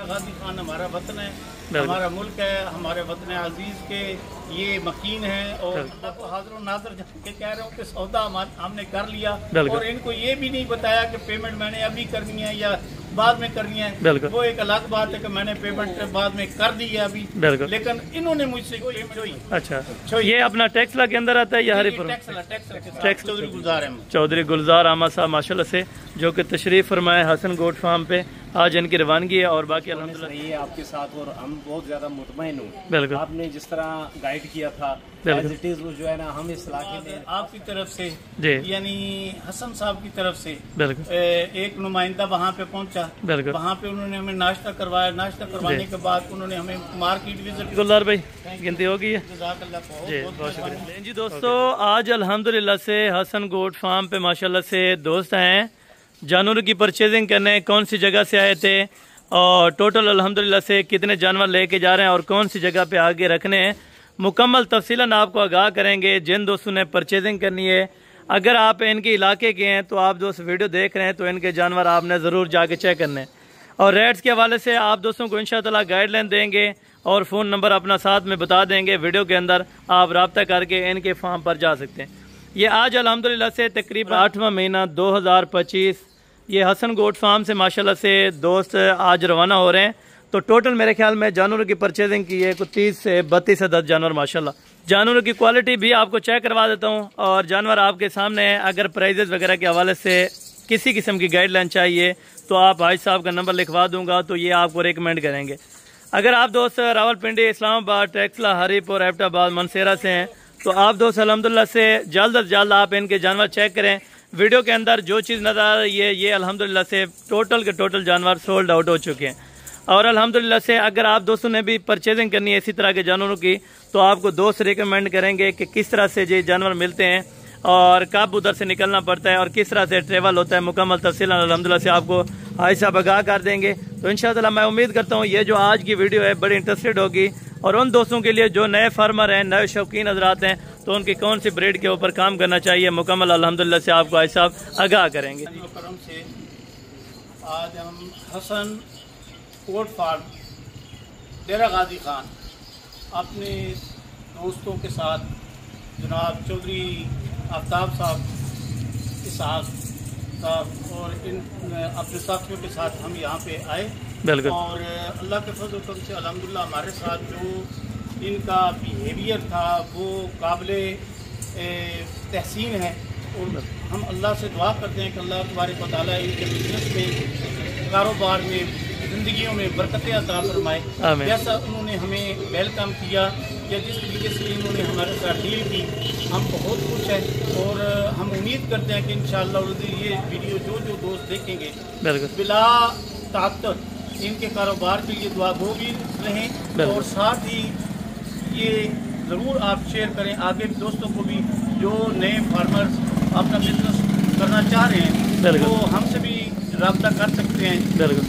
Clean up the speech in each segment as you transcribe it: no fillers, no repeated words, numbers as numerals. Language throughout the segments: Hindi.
गाजी खान हमारा वतन है, हमारा मुल्क है, हमारे वतन अजीज के ये मकीन है। और अल्लाह को हाजिर नाज़र जान के कह रहा हूँ कि सौदा हमने कर लिया और इनको ये भी नहीं बताया कि पेमेंट मैंने अभी करनी है या बाद में करनी है। वो एक अलग बात है कि मैंने पेमेंट बाद में कर दी है अभी, लेकिन इन्होंने मुझसे अच्छा ये अपना टैक्सला के अंदर आता है या हरीपुर? टैक्स चौधरी गुलजार अहमद साहब माशाल्लाह से जो कि तशरीफ फरमाए हसन गोट फार्म पे, आज इनकी रवानगी है। और बाकी अल्हम्दुलिल्लाह ये आपके साथ और हम बहुत ज्यादा मुतमईन हूँ। बिल्कुल आपने जिस तरह गाइड किया था एज इट इज, वो जो है ना हम इस इलाके में आपकी तरफ से यानी हसन साहब की तरफ से बिल्कुल एक नुमाइंदा वहाँ पे पहुँचा, वहाँ पे उन्होंने हमें नाश्ता करवाया। नाश्ता करवाने के बाद उन्होंने हमें मार्केट विजिट। गुलजार भाई गिनती हो गई है जी, बहुत शुक्रिया जी। दोस्तों आज अल्हम्दुलिल्लाह से हसन गोट फार्म पे माशाल्लाह से दोस्त हैं जानवरों की परचेजिंग करने। कौन सी जगह से आए थे और टोटल अल्हम्दुलिल्लाह से कितने जानवर लेके जा रहे हैं और कौन सी जगह पे आगे रखने हैं, मुकम्मल तफसीलन आपको आगाह करेंगे। जिन दोस्तों ने परचेजिंग करनी है, अगर आप इनके इलाके के हैं तो आप दोस्त वीडियो देख रहे हैं तो इनके जानवर आपने ज़रूर जाके चेक करने हैं। और रेट्स के हवाले से आप दोस्तों को इंशाअल्लाह गाइडलाइन देंगे और फ़ोन नंबर अपना साथ में बता देंगे। वीडियो के अंदर आप रब्ता करके इनके फार्म पर जा सकते हैं। ये आज अल्हम्दुलिल्लाह से तकरीबन 8वां महीना 2025 ये हसन गोट फार्म से माशाल्लाह से दोस्त आज रवाना हो रहे हैं। तो टोटल मेरे ख्याल में जानवरों की परचेजिंग की है कुछ 30 से 32 अदद जानवर माशाल्लाह। जानवरों की क्वालिटी भी आपको चेक करवा देता हूँ और जानवर आपके सामने है। अगर प्राइजेस वगैरह के हवाले से किसी किस्म की गाइडलाइन चाहिए तो आप हाजी साहब का नंबर लिखवा दूंगा तो ये आपको रिकमेंड करेंगे। अगर आप दोस्त रावलपिंडी, इस्लामाबाद, टैक्सला, हरीपुर, एबटाबाद, मनसेरा से हैं तो आप दोस्त अल्हम्दुलिल्लाह से जल्द अज जल्द आप इनके जानवर चेक करें। वीडियो के अंदर जो चीज़ नजर आ रही है ये अल्हम्दुलिल्लाह से टोटल के टोटल जानवर सोल्ड आउट हो चुके हैं। और अल्हम्दुलिल्लाह से अगर आप दोस्तों ने भी परचेजिंग करनी है इसी तरह के जानवरों की तो आपको दोस्त रिकमेंड करेंगे कि किस तरह से ये जानवर मिलते हैं और कब उधर से निकलना पड़ता है और किस तरह से ट्रेवल होता है। मुकम्मल तफसील अल्हम्दुलिल्लाह से आपको हाजी साहब आगाह कर देंगे। तो इंशाअल्लाह मैं उम्मीद करता हूँ ये जो आज की वीडियो है बड़ी इंटरेस्टेड होगी और उन दोस्तों के लिए जो नए फार्मर हैं, नए शौकीन हजरात हैं तो उनकी कौन सी ब्रीड के ऊपर काम करना चाहिए मुकम्मल अल्हम्दुलिल्लाह से आपको हाजी साहब आगाह करेंगे। आज हम हसन गोट फार्म डेरा गाजी खान अपने दोस्तों के साथ जनाब चौधरी आफ्ताब साहब, इसहाक साहब और इन अपने साथियों के साथ हम यहाँ पे आए। और अल्लाह के फजल से अल्हम्दुलिल्लाह हमारे साथ जो इनका बिहेवियर था वो काबिले तहसीन है। और हम अल्लाह से दुआ करते हैं कि अल्लाह तबारक व तआला इनके बिजनेस में, कारोबार में, जिंदगियों में बरकतें अता फरमाए। जैसा उन्होंने हमें वेलकम किया या जिस तरीके से इन्होंने हमारे साथ डील की हम बहुत खुश हैं। और हम उम्मीद करते हैं कि इंशाअल्लाह ये वीडियो जो जो दोस्त देखेंगे बिला ताकत इनके कारोबार के लिए दुआ गो भी रहें और साथ ही ये ज़रूर आप शेयर करें आगे दोस्तों को भी जो नए फार्मर्स अपना बिजनेस करना चाह रहे हैं तो हमसे भी रब्ता कर सकते हैं।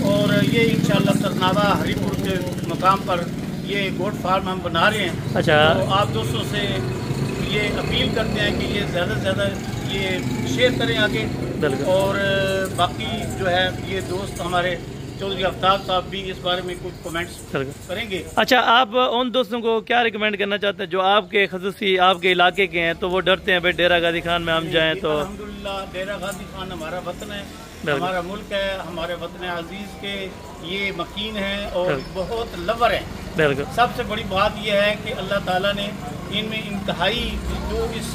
और ये इंशाअल्लाह सरनावा हरीपुर के मकाम पर ये गोट फार्म हम बना रहे हैं। अच्छा। तो आप दोस्तों से ये अपील करते हैं कि ये ज़्यादा से ज़्यादा ये शेयर करें आगे। और बाकी जो है ये दोस्त हमारे चौधरी आफ्ताब साहब भी इस बारे में कुछ कमेंट्स करेंगे। अच्छा, आप उन दोस्तों को क्या रिकमेंड करना चाहते हैं जो आपके खसूसी आपके इलाके के हैं तो वो डरते हैं भाई डेरा गाजी खान में हम जाएं तो? अल्हम्दुलिल्लाह डेरा गाजी खान हमारा वतन है, हमारा मुल्क है, हमारे वतन अजीज के ये मकीन है और बहुत लवर हैं। सबसे बड़ी बात यह है कि अल्लाह ताला ने इनमें इंतहाई जो इस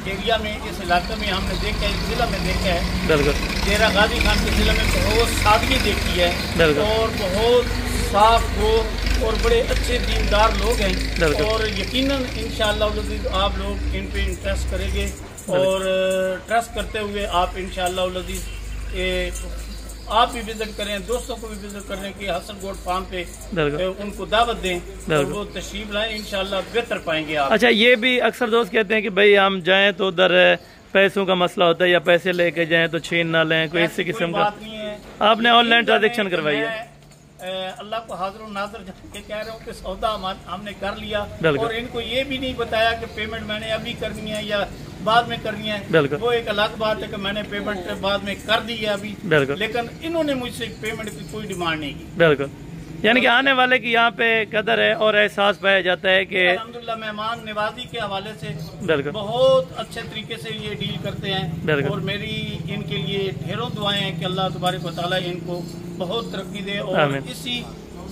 एरिया में, इस इलाके में हमने देखा है, इस जिला में देखा है, डेरा गाजी खान के जिले में बहुत सादगी देखी है और बहुत साफ हो और बड़े अच्छे दीनदार लोग हैं। और यकीनन इंशाअल्लाह आप लोग इन पे इंटरेस्ट करेंगे और ट्रस्ट करते हुए आप इंशाअल्लाह आप भी विजिट करें, दोस्तों को भी विजिट करने की हसन गोट फार्म पे उनको दावत दें और वो तशरीफ लाएं, इंशाअल्लाह बेहतर पाएंगे आप। अच्छा, ये भी अक्सर दोस्त कहते हैं कि भाई हम जाएं तो उधर पैसों का मसला होता है या पैसे लेके जाएं तो छीन ना लें, कोई इसी किस्म का नहीं है। आपने ऑनलाइन ट्रांजेक्शन करवाई है? अल्लाह को हाजिर नाज़र जान के कह रहा हूँ कि सौदा हमने कर लिया और इनको ये भी नहीं बताया कि पेमेंट मैंने अभी करनी है या बाद में करनी है। वो एक अलग बात है कि मैंने पेमेंट बाद में कर दी है अभी, लेकिन इन्होंने मुझसे पेमेंट की कोई डिमांड नहीं की। यानी कि आने वाले की यहाँ पे कदर है और एहसास पाया जाता है कि अल्हम्दुलिल्लाह मेहमान नवाजी के हवाले से बिल्कुल बहुत अच्छे तरीके से ये डील करते हैं और मेरी इनके लिए ढेरों दुआएं हैं कि अल्लाह तबारक व तआला इनको बहुत तरक्की दे और इसी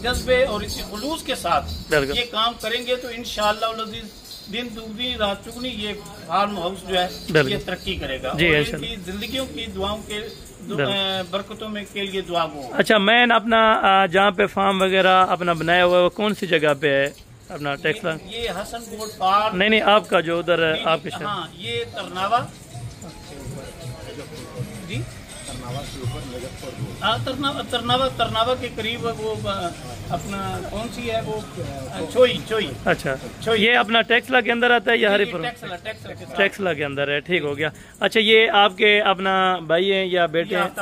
जज्बे और इसी खुलूस के साथ ये काम करेंगे तो इंशाअल्लाह दिन दुगनी रात चुगनी ये फार्म हाउस जो है ये तरक्की करेगा और इनकी जिंदगियों की दुआओं के बरकतों में के लिए दुआ गो। अच्छा, मैन अपना जहाँ पे फार्म वगैरह अपना बनाया हुआ है वो कौन सी जगह पे है अपना टेक्सला? ये हसन गोट फार्म नहीं आपका जो उधर आपके शहर। हाँ, ये तरनावा जी तरनावा के करीब वो अपना कौन सी है वो चोई। अच्छा, ये अपना टेक्सला के अंदर आता है या हरिपुर? टेक्सला के अंदर है, ठीक हो गया। अच्छा, ये आपके अपना भाई हैं या बेटे हैं?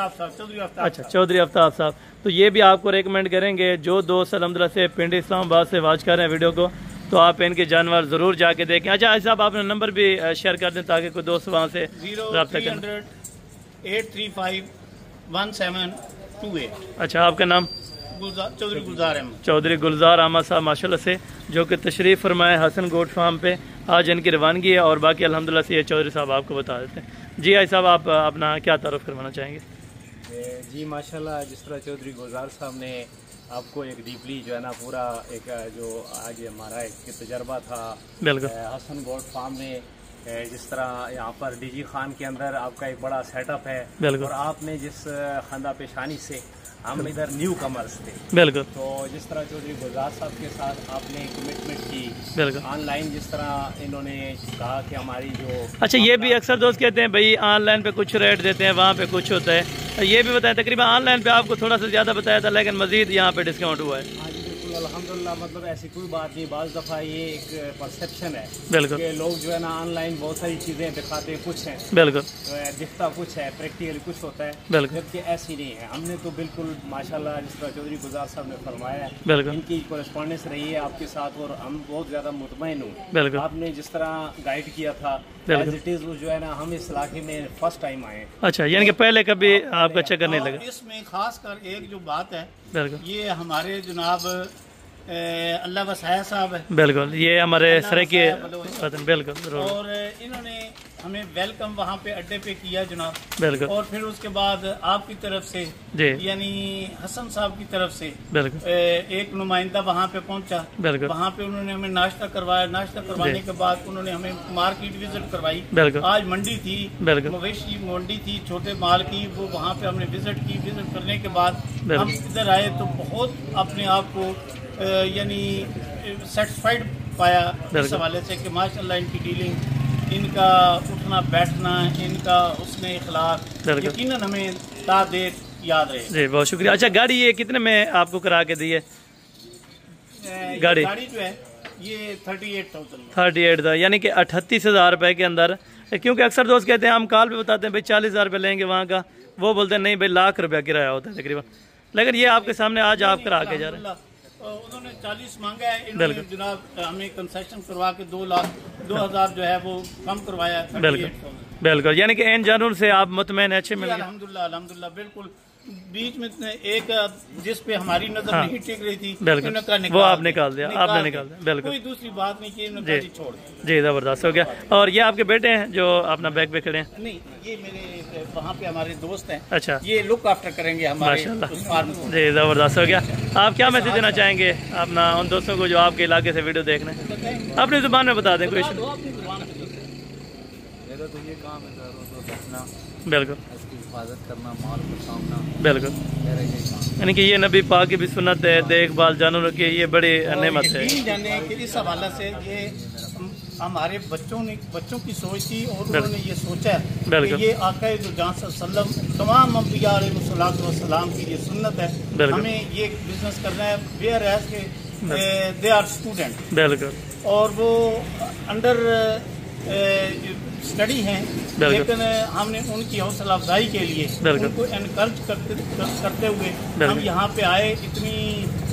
अच्छा, चौधरी आफ्ताब साहब। तो ये भी आपको रेकमेंड करेंगे जो दोस्त अल्हम्दुलिल्लाह से पिंड इस्लामाबाद से वॉच कर रहे हैं वीडियो को, तो आप इनके जानवर जरूर जाके देखें। अच्छा साहब, आपने नंबर भी शेयर कर दें ताकि कोई दोस्त वहाँ से रब्ता करें। 8351728। अच्छा, आपका नाम? चौधरी गुलजार अहमद। चौधरी गुलजार अहमद साहब माशाल्लाह से जो कि तशरीफ़ फरमाए हसन गोट फार्म पे। आज इनकी रवानगी है और बाकी अल्हम्दुलिल्लाह से ये चौधरी साहब आपको बता देते हैं। जी आई साहब, आप अपना क्या तारुफ करवाना चाहेंगे? जी माशाल्लाह, जिस तरह चौधरी गुलजार साहब ने आपको एक डीपली जो है ना पूरा एक जो आज हमारा एक तजर्बा था हसन गोट फार्म में, जिस तरह यहाँ पर डीजी खान के अंदर आपका एक बड़ा सेटअप है और आपने जिस खंदा पेशानी से हम इधर न्यू कमर्स थे, बिल्कुल, तो जिस तरह चौधरी गुलजार साहब के साथ आपने कमिटमेंट की ऑनलाइन, जिस तरह इन्होंने कहा कि हमारी जो अच्छा, ये भी अक्सर दोस्त कहते हैं भाई ऑनलाइन पे कुछ रेट देते हैं, वहाँ पे कुछ होता है, ये भी बताया तकरीबन ऑनलाइन पे आपको थोड़ा सा ज्यादा बताया था लेकिन मजीद यहाँ पे डिस्काउंट हुआ है। हाँ जी बिल्कुल, अल्हम्दुलिल्लाह, मतलब ऐसी कोई बात नहीं। बाज़ दफ़ा ये एक परसेप्शन है बिल्कुल कि लोग जो है ना ऑनलाइन बहुत सारी चीज़ें दिखाते कुछ हैं, बिल्कुल दिखता कुछ है, प्रैक्टिकली कुछ होता है, बिल्कुल, जबकि ऐसी नहीं है। हमने तो बिल्कुल माशाल्लाह जिस तरह चौधरी गुलजार साहब ने फरमाया है, बिल्कुल इनकी कोरेस्पॉन्डेंस रही है आपके साथ और हम बहुत ज़्यादा मुतमईन हूँ। बिल्कुल, आपने जिस तरह गाइड किया था एज इट इज़, वो जो है ना हम इस इलाके में फर्स्ट टाइम आए। अच्छा, यानी कि पहले कभी आपका चक्कर नहीं लगा? इसमें खास कर एक जो बात है, बिल्कुल, ये हमारे जनाब अल्लाह वसाया साहब है, बिल्कुल, ये हमारे सरायकी बिल्कुल, और इन्होंने हमें वेलकम वहाँ पे अड्डे पे किया जनाब, बिल्कुल, और फिर उसके बाद आपकी तरफ से यानी हसन साहब की तरफ से बिल्कुल एक नुमाइंदा वहाँ पे पहुँचा, बिल्कुल, वहाँ पे उन्होंने हमें नाश्ता करवाया। नाश्ता करवाने के बाद उन्होंने हमें मार्केट विजिट करवाई। बिल्कुल, आज मंडी थी, मवेशी मंडी थी छोटे माल की, वो वहाँ पे हमने विजिट की। विजिट करने के बाद हम इधर आए तो बहुत अपने आप को यानी सेटिस्फाइड पाया इस हवाले से कि माशाल्लाह इनकी डीलिंग, इनका उठना बैठना, इनका हुस्न इखलाक यकीनन हमें तादेर याद रहे। जी, बहुत शुक्रिया। अच्छा, गाड़ी ये कितने में आपको करा के दी है? गाड़ी जो है ये 38 था, यानी कि 38,000 रुपए के अंदर। क्योंकि अक्सर दोस्त कहते हैं, हम कॉल पे बताते हैं भाई 40,000 रुपये लेंगे वहाँ का, वो बोलते हैं नहीं भाई लाख रुपया किराया होता है तकरीबन, लेकिन ये आपके सामने आज आप करा के जा रहे हैं। उन्होंने 40 मांगा है, इन्होंने जनाब हमें कंसेशन करवा के 2,02,000 जो है वो कम करवाया। बिल्कुल, यानी कि इन जानवर से आप मुतमईन अच्छे मिल गए? अल्हम्दुलिल्लाह बिल्कुल। बीच में एक जिस पे हमारी नजर नहीं टिक रही थी, वो आप निकाल दिया, आपने निकाल दिया, बिल्कुल, कोई दूसरी बात नहीं की, छोड़ जी, जबरदस्त हो गया। और ये आपके बेटे हैं जो अपना बैग पे खड़े हैं? नहीं, ये मेरे वहाँ पे हमारे दोस्त हैं। अच्छा, ये लुक आफ्टर करेंगे हमारे उस फार्म को। जी, जबरदस्त हो गया। आप क्या मैसेज देना चाहेंगे अपना उन दोस्तों को जो आपके इलाके से वीडियो देख रहे हैं? अपनी जुबान में बता दें कोई। मेरा तो ये काम है बचना, बिल्कुल, इसकी हिफाजत करना, माल को सामना, बिल्कुल, मेरा ये काम। यानी कि ये नबी पाक की भी सुन्नत है, देखभाल जानवरों की ये बड़ी नेमत है। जाने कि इस हवाले से ये हमारे बच्चों की सोच थी और उन्होंने ये सोचा कि ये आक़ा सल्लल्लाहु तमाम अंबिया अलैहिस्सलाम की ये सुन्नत है, हमें ये बिजनेस करना है। वेयर एज के दे आर स्टूडेंट, बिल्कुल, और वो अंडर स्टडी हैं, लेकिन हमने उनकी हौसला अफजाई के लिए उनको एनकरेज करते हुए हम यहाँ पे आए, इतनी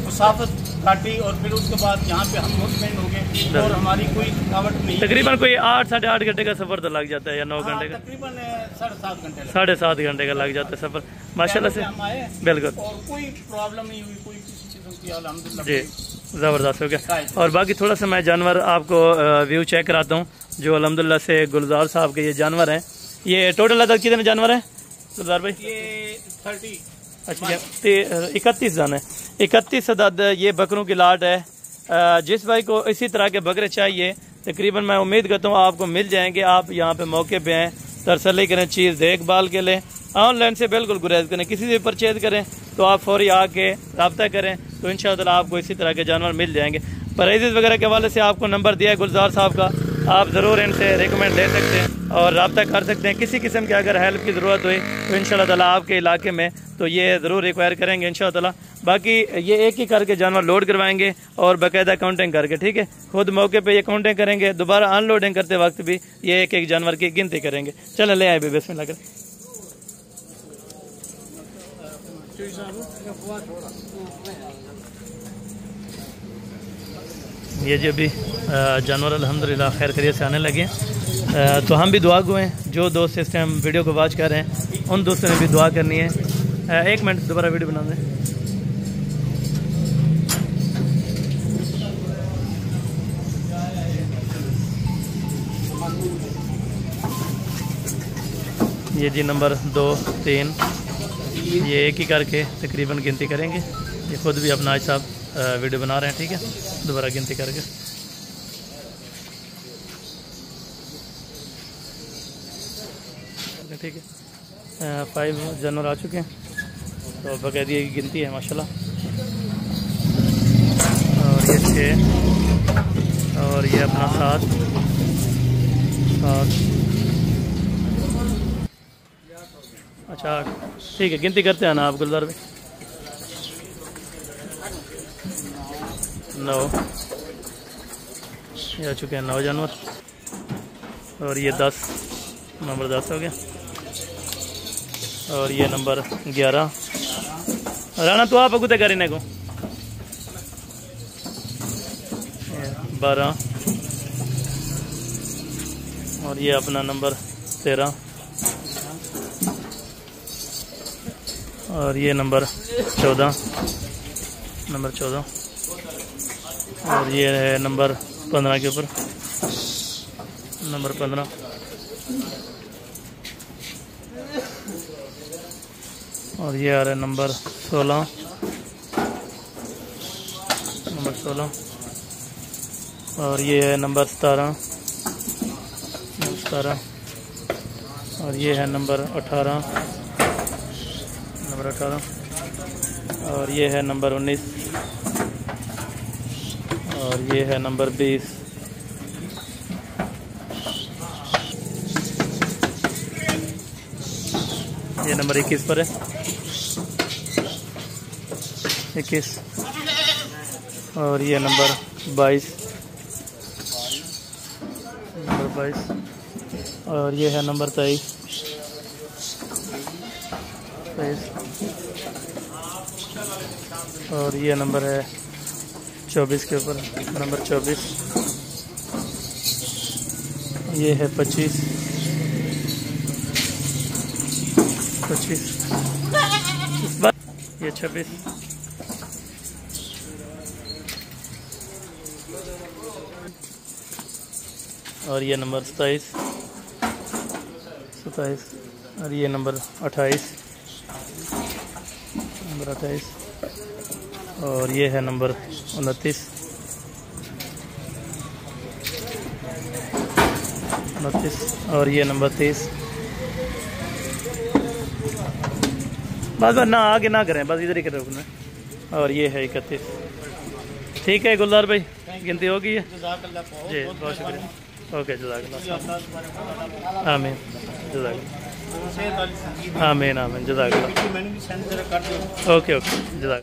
मुसाफत काटी और फिर उसके बाद यहाँ पे हम मुतमईन हो गए और हमारी कोई थकावट नहीं। तकरीबन कोई 8-8.5 घंटे का सफर तो लग जाता है या 9 घंटे का? तकरीबन 7.5 घंटे, 7.5 घंटे का लग जाता है सफर माशाल्लाह से। हम आए, बिल्कुल, और कोई प्रॉब्लम नहीं हुई, कोई किसी चीज़ की अल्हम्दुलिल्लाह जी, ज़बरदस्त हो गया। और बाकी थोड़ा सा मैं जानवर आपको व्यू चेक कराता हूँ जो अल्हम्दुलिल्लाह से गुलजार साहब के ये जानवर हैं। ये टोटल अदद कितने जानवर हैं गुलजार भाई? ये 30। अच्छा, 31 जान है। 31 अदद ये बकरों की लाट है। जिस भाई को इसी तरह के बकरे चाहिए तकरीबन मैं उम्मीद करता हूँ आपको मिल जाएंगे। आप यहाँ पे मौके पे हैं, तसल्ली करें, चीज़ देखभाल के लिए ऑनलाइन से बिल्कुल गुरेज करें। किसी से परचेज करें तो आप फौरी आके रब्ता करें तो इंशाअल्लाह आपको इसी तरह के जानवर मिल जाएंगे। प्राइजेज़ वगैरह के हवाले से आपको नंबर दिया है गुलजार साहब का, आप ज़रूर इनसे रिकमेंड ले सकते हैं और रब्ता कर सकते हैं। किसी किस्म की अगर हेल्प की ज़रूरत हुई तो इंशाअल्लाह ताला आपके इलाके में तो ये ज़रूर रिक्वायर करेंगे इंशाअल्लाह ताला। बाकी ये एक ही करके जानवर लोड करवाएंगे और बाकायदा काउंटिंग करके, ठीक है, खुद मौके पे ये काउंटिंग करेंगे, दोबारा अनलोडिंग करते वक्त भी ये एक एक जानवर की गिनती करेंगे। चलो ले आए भी बिस्मिल्लाह कर। ये जो भी जानवर अल्हम्दुलिल्लाह खैर खैरियत से आने लगे हैं, तो हम भी दुआ गो हैं। जो दोस्त इस टाइम वीडियो को वॉच कर रहे हैं उन दोस्तों ने भी दुआ करनी है। एक मिनट दोबारा वीडियो बना दें। ये जी नंबर 2, 3 ये एक ही करके तकरीबन गिनती करेंगे। ये खुद भी अपना आज साहब वीडियो बना रहे हैं, ठीक है, दोबारा गिनती करके। ठीक है, 5 जानवर आ चुके हैं तो बाकायदा की गिनती है माशाल्लाह। और ये 6 और ये अपना 7। अच्छा ठीक है, गिनती करते हैं ना आप गुलजार भाई। 9 ये आ चुके हैं 9 जानवर। और ये 10 नंबर 10 हो गया। और ये नंबर 11। राना तो आप अगुते करीने को 12। और ये अपना नंबर 13। और ये नंबर 14 नंबर 14। और ये है नंबर 15 के ऊपर नंबर 15। और ये आ रहा है नंबर 16 नंबर 16। और ये है नंबर 17 नंबर 17। और ये है नंबर 18 नंबर 18। और ये है नंबर 19। और ये है नंबर 20। ये नंबर 21 पर है 21। और ये नंबर 22 नंबर 22। और ये है नंबर 23 23। और ये नंबर है 24 के ऊपर नंबर 24। ये है 25 ये 26। और ये नंबर 27। और ये नंबर 28 नंबर 28। और ये है नंबर 29 और ये नंबर 30। बस ना आगे ना करें, बस इधर ही करें रुकना। और ये है 31। ठीक है गुलजार भाई, गिनती हो गई है जी, बहुत शुक्रिया। ओके जज़ाकल्लाह। आमीन जज़ाकल्लाह। आमीन आमीन जज़ाकल्लाह। ओके ओके जज़ाकल्लाह।